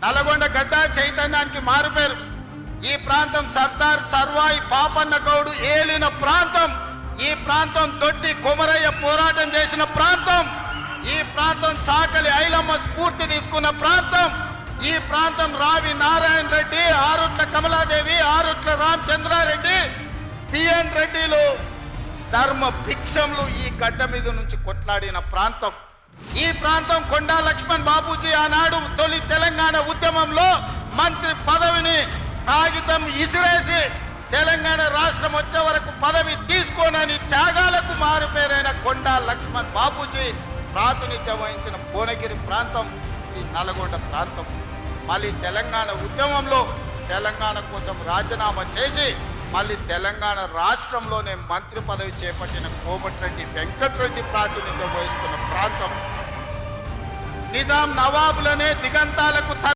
నల్గొండ గడ్డ చైతన్యానికి మారుపేరు. ఈ ప్రాంతం సర్దార్ సర్వాయి పాపన్న గౌడు ఏలిన ప్రాంతం. ఈ ప్రాంతం దొడ్డి కొమరయ్య పోరాటం చేసిన ప్రాంతం. ఈ ప్రాంతం చాకలి ఐలమ్మ స్ఫూర్తి తీసుకున్న ప్రాంతం. ఈ ప్రాంతం రావి నారాయణ రెడ్డి, ఆరుట్ల కమలాదేవి, ఆరుట్ల రామచంద్రారెడ్డి, పిఎన్ రెడ్డిలు ధర్మ భిక్షములు ఈ గడ్డ మీద నుంచి కొట్లాడిన ప్రాంతం. ఈ ప్రాంతం కొండా లక్ష్మణ్ బాబూజీ ఆనాడు తొలి తెలంగాణ ఉద్యమంలో మంత్రి పదవిని కాగితం ఇసిరేసి తెలంగాణ రాష్ట్రం వచ్చే వరకు పదవి తీసుకోనని త్యాగాలకు మారుపేరైన కొండా లక్ష్మణ్ బాబూజీ ప్రాతినిధ్యం వహించిన భువనగిరి ప్రాంతం ఈ నల్గొండ ప్రాంతం. మళ్ళీ తెలంగాణ ఉద్యమంలో తెలంగాణ కోసం రాజీనామా చేసి మళ్ళీ తెలంగాణ రాష్ట్రంలోనే మంత్రి పదవి చేపట్టిన కోమటిరెడ్డి వెంకటరెడ్డి ప్రాతినిధ్యం వహిస్తున్న ప్రాంతం. నిజాం నవాబులనే దిగంతాలకు